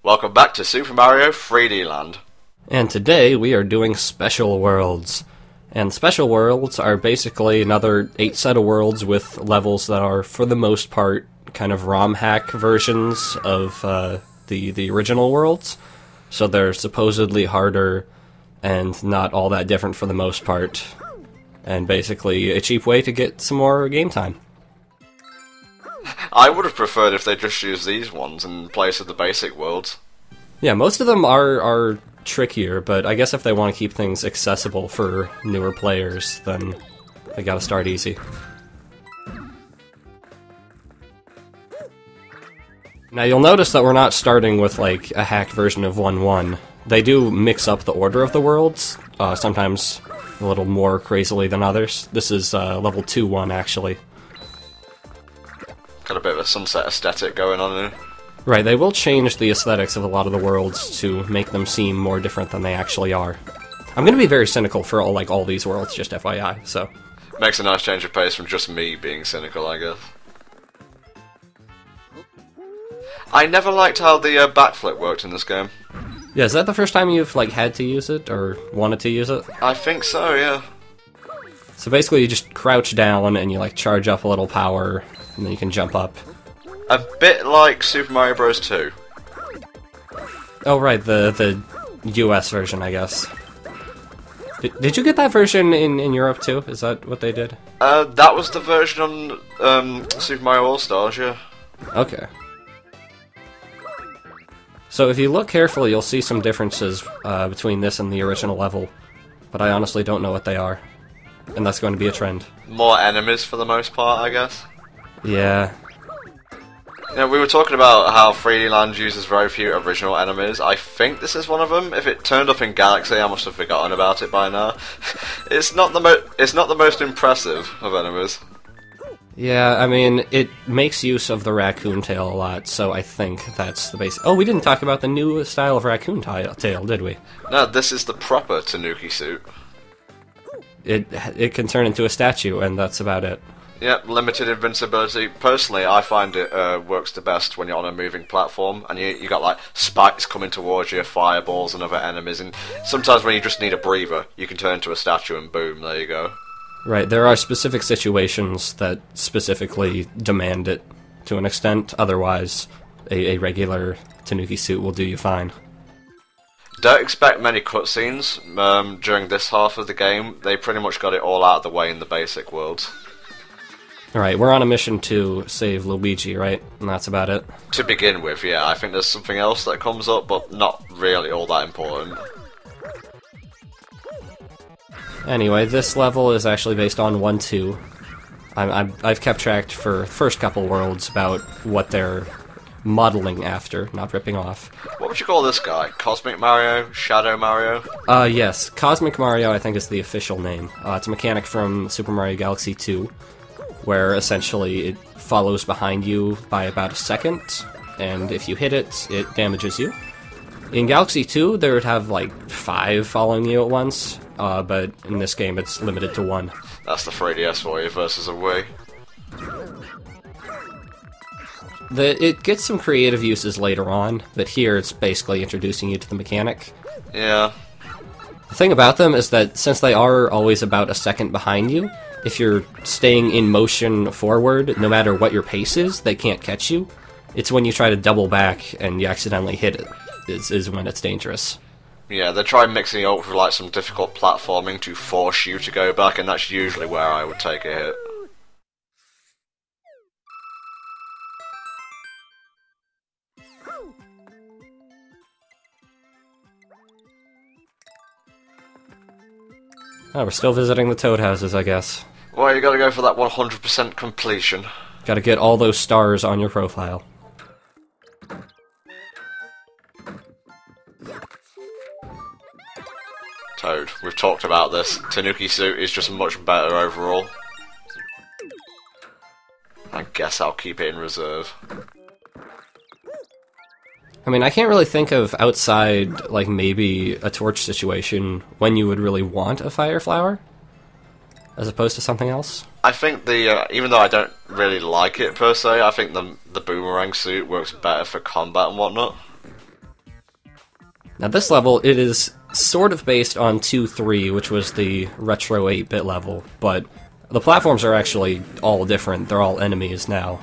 Welcome back to Super Mario 3D Land. And today we are doing Special Worlds. And Special Worlds are basically another 8 set of worlds with levels that are, for the most part, kind of ROM hack versions of the original worlds. So they're supposedly harder and not all that different for the most part. And basically a cheap way to get some more game time. I would have preferred if they just used these ones in place of the basic worlds. Yeah, most of them are trickier, but I guess if they want to keep things accessible for newer players, then they gotta start easy. Now you'll notice that we're not starting with like a hacked version of 1-1. They do mix up the order of the worlds, sometimes a little more crazily than others. This is level 2-1 actually. Got a bit of a sunset aesthetic going on here. Right, they will change the aesthetics of a lot of the worlds to make them seem more different than they actually are. I'm gonna be very cynical for all these worlds, just FYI, so... Makes a nice change of pace from just me being cynical, I guess. I never liked how the backflip worked in this game. Yeah, is that the first time you've had to use it, or wanted to use it? I think so, yeah. So basically you just crouch down and you charge up a little power, and then you can jump up. A bit like Super Mario Bros. 2. Oh right, the US version, I guess. Did you get that version in Europe too? Is that what they did? That was the version on Super Mario All-Stars, yeah. Okay. So if you look carefully, you'll see some differences between this and the original level, but I honestly don't know what they are. And that's going to be a trend. More enemies for the most part, I guess. Yeah. You know, we were talking about how 3D Land uses very few original enemies. I think this is one of them. If it turned up in Galaxy, I must have forgotten about it by now. It's not the most impressive of enemies. Yeah, I mean, it makes use of the raccoon tail a lot, so I think that's the base. Oh, we didn't talk about the new style of raccoon tail, did we? No, this is the proper Tanooki suit. It can turn into a statue, and that's about it. Yep, limited invincibility. Personally, I find it works the best when you're on a moving platform, and you got spikes coming towards you, fireballs and other enemies, and sometimes when you just need a breather, you can turn into a statue and boom, there you go. Right, there are specific situations that specifically demand it to an extent, otherwise a regular Tanooki suit will do you fine. Don't expect many cutscenes during this half of the game. They pretty much got it all out of the way in the basic worlds. Alright, we're on a mission to save Luigi, right? And that's about it? To begin with, yeah. I think there's something else that comes up, but not really all that important. Anyway, this level is actually based on 1-2. I've kept track for the first couple worlds about what they're modeling after, not ripping off. What would you call this guy? Cosmic Mario? Shadow Mario? Yes. Cosmic Mario, I think, is the official name. It's a mechanic from Super Mario Galaxy 2, where essentially it follows behind you by about a second, and if you hit it, it damages you. In Galaxy 2, there would have 5 following you at once, but in this game it's limited to 1. That's the 3DS for you versus a Wii. It gets some creative uses later on, but here it's basically introducing you to the mechanic. Yeah. The thing about them is that since they are always about a second behind you, if you're staying in motion forward, no matter what your pace is, they can't catch you. It's when you try to double back and you accidentally hit it, is when it's dangerous. Yeah, they try mixing it up with some difficult platforming to force you to go back, and that's usually where I would take a hit. Oh, we're still visiting the Toad houses, I guess. Well, you gotta go for that 100% completion. Gotta get all those stars on your profile. Toad, we've talked about this. Tanooki suit is just much better overall. I guess I'll keep it in reserve. I mean, I can't really think of outside, maybe a torch situation when you would really want a fire flower, as opposed to something else. I think even though I don't really like it per se, I think the boomerang suit works better for combat and whatnot. Now this level, it is sort of based on 2-3, which was the retro 8-bit level, but the platforms are actually all different. They're all enemies now.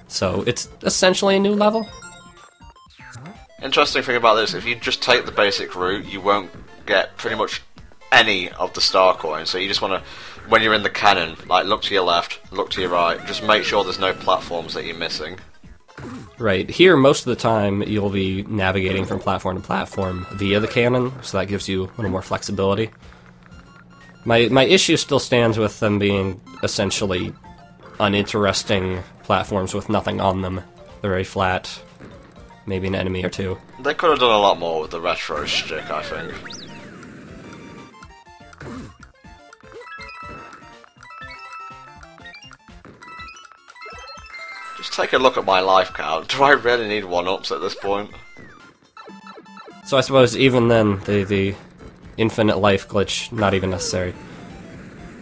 So it's essentially a new level. Interesting thing about this, if you just take the basic route, you won't get pretty much any of the star coins. So you just want to, when you're in the cannon, like look to your left, look to your right, just make sure there's no platforms that you're missing. Right. Here, most of the time, you'll be navigating from platform to platform via the cannon, so that gives you a little more flexibility. My issue still stands with them being essentially uninteresting platforms with nothing on them. They're very flat. Maybe an enemy or two. They could have done a lot more with the retro stick, I think. Just take a look at my life count. Do I really need 1-ups at this point? So I suppose even then, the infinite life glitch, not even necessary.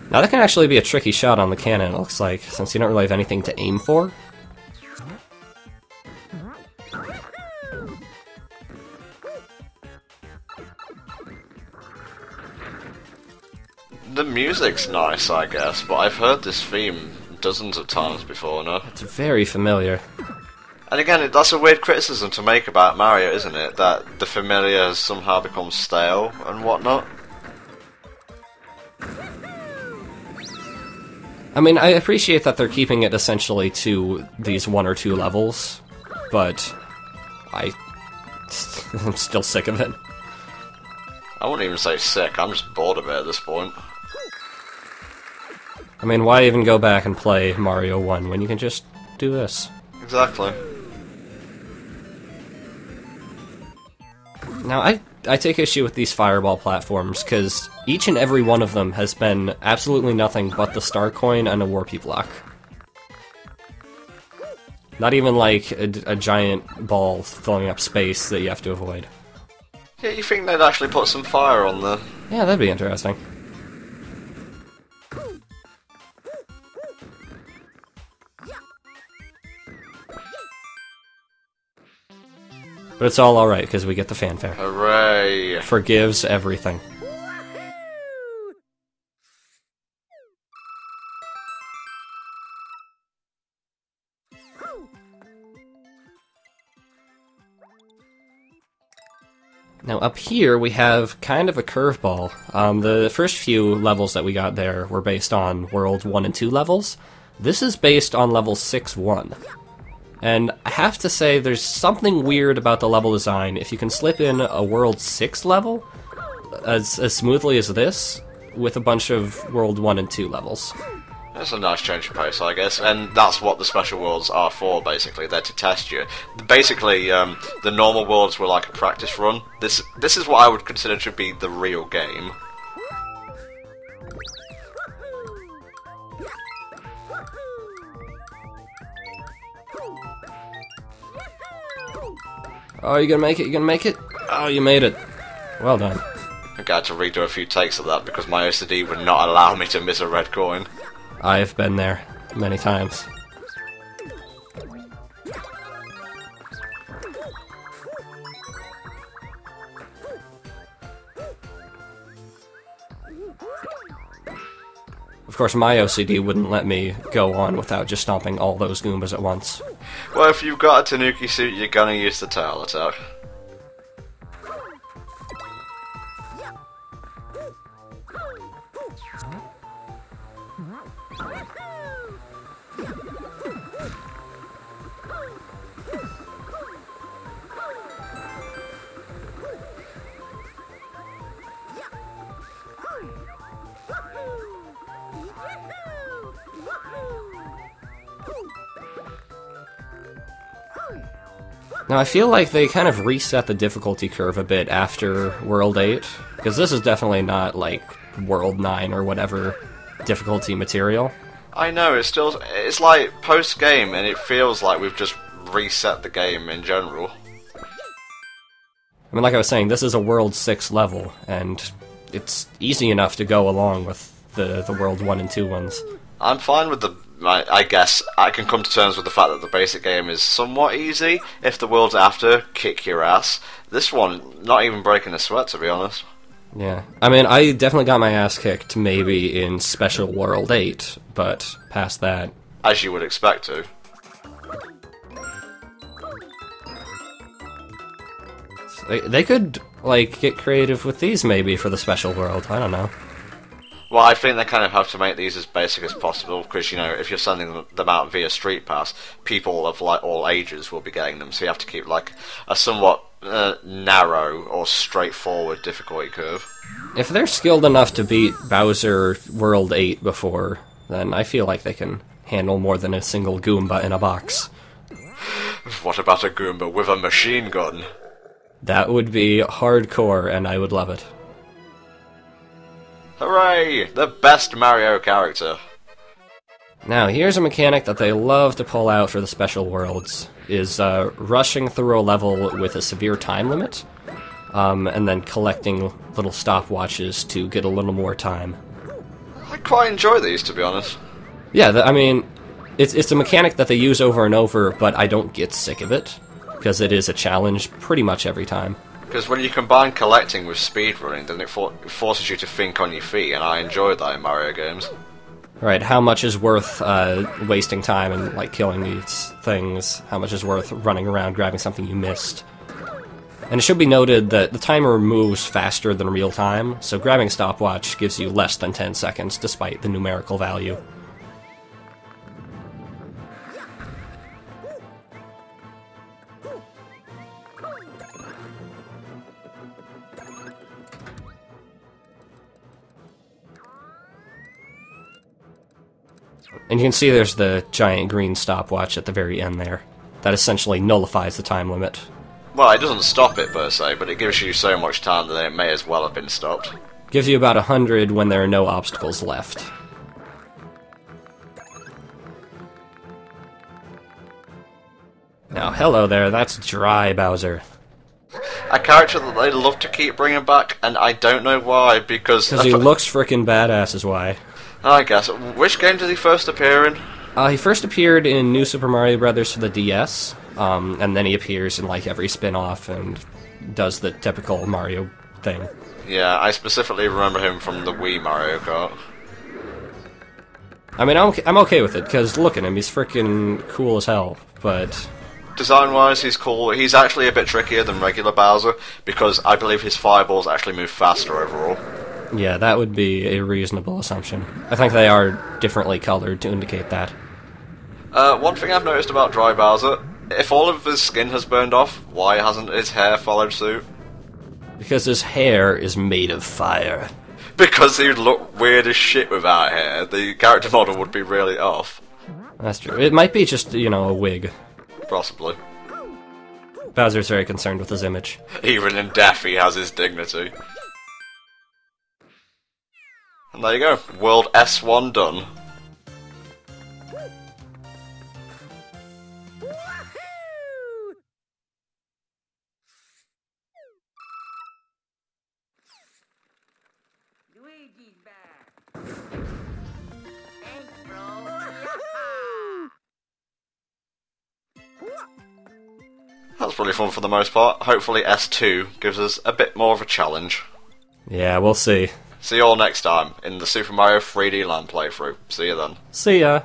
Now that can actually be a tricky shot on the cannon, it looks like, since you don't really have anything to aim for. The music's nice, I guess, but I've heard this theme dozens of times before now. It's very familiar. And again, that's a weird criticism to make about Mario, isn't it? That the familiar has somehow become stale and whatnot. I mean, I appreciate that they're keeping it essentially to these 1 or 2 levels, but I'm still sick of it. I wouldn't even say sick, I'm just bored of it at this point. I mean, why even go back and play Mario 1 when you can just do this? Exactly. Now, I take issue with these fireball platforms, because each and every one of them has been absolutely nothing but the star coin and a warpy block. Not even like a giant ball filling up space that you have to avoid. Yeah, you think they'd actually put some fire on there? Yeah, that'd be interesting. But it's all alright, because we get the fanfare. Hooray! Forgives everything. Now up here we have kind of a curveball. The first few levels that we got there were based on World 1 and 2 levels. This is based on level 6-1. And I have to say, there's something weird about the level design. If you can slip in a World 6 level as smoothly as this, with a bunch of World 1 and 2 levels. That's a nice change of pace, I guess, and that's what the special worlds are for, basically. They're to test you. Basically, the normal worlds were like a practice run. This is what I would consider to be the real game. Oh, you gonna make it? You gonna make it? Oh, you made it. Well done. I had to redo a few takes of that because my OCD would not allow me to miss a red coin. I've been there many times. Of course, my OCD wouldn't let me go on without just stomping all those Goombas at once. Well, if you've got a Tanooki suit, you're gonna use the tail attack. Now, I feel like they kind of reset the difficulty curve a bit after World 8, because this is definitely not, like, World 9 or whatever difficulty material. I know, it's like post-game, and it feels like we've just reset the game in general. I mean, like I was saying, this is a World 6 level, and it's easy enough to go along with the World 1 and 2 ones. I'm fine with I guess I can come to terms with the fact that the basic game is somewhat easy. If the world's after, kick your ass. This one, not even breaking a sweat, to be honest. Yeah. I mean, I definitely got my ass kicked maybe in Special World 8, but past that... As you would expect to. They could, like, get creative with these maybe for the Special World. I don't know. Well, I think they kind of have to make these as basic as possible, because, you know, if you're sending them out via Street Pass, people of, like, all ages will be getting them, so you have to keep, like, a somewhat narrow or straightforward difficulty curve. If they're skilled enough to beat Bowser World 8 before, then I feel like they can handle more than a single Goomba in a box. What about a Goomba with a machine gun? That would be hardcore, and I would love it. Hooray! The best Mario character. Now, here's a mechanic that they love to pull out for the Special Worlds, is rushing through a level with a severe time limit, and then collecting little stopwatches to get a little more time. I quite enjoy these, to be honest. Yeah, I mean, it's a mechanic that they use over and over, but I don't get sick of it, because it is a challenge pretty much every time. Because when you combine collecting with speedrunning, then it forces you to think on your feet, and I enjoy that in Mario games. Right, how much is worth wasting time and, like, killing these things? How much is worth running around grabbing something you missed? And it should be noted that the timer moves faster than real time, so grabbing a stopwatch gives you less than 10 seconds, despite the numerical value. And you can see there's the giant green stopwatch at the very end there. That essentially nullifies the time limit. Well, it doesn't stop it per se, but it gives you so much time that it may as well have been stopped. Gives you about 100 when there are no obstacles left. Now, hello there, that's Dry Bowser. A character that they love to keep bringing back, and I don't know why, because... Because he looks frickin' badass is why. I guess. Which game did he first appear in? He first appeared in New Super Mario Bros. For the DS, and then he appears in, like, every spin-off and does the typical Mario thing. Yeah, I specifically remember him from the Wii Mario Kart. I mean, I'm okay with it, because look at him, he's frickin' cool as hell, but... Design-wise, he's cool. He's actually a bit trickier than regular Bowser, because I believe his fireballs actually move faster overall. Yeah, that would be a reasonable assumption. I think they are differently colored to indicate that. One thing I've noticed about Dry Bowser, if all of his skin has burned off, why hasn't his hair followed suit? Because his hair is made of fire. Because he'd look weird as shit without hair. The character model would be really off. That's true. It might be just, you know, a wig. Possibly. Bowser's very concerned with his image. Even in death he has his dignity. And there you go. World S1 done. Luigi's back. Thanks, bro. That's pretty fun for the most part. Hopefully S2 gives us a bit more of a challenge. Yeah, we'll see. See you all next time in the Super Mario 3D Land playthrough. See you then. See ya.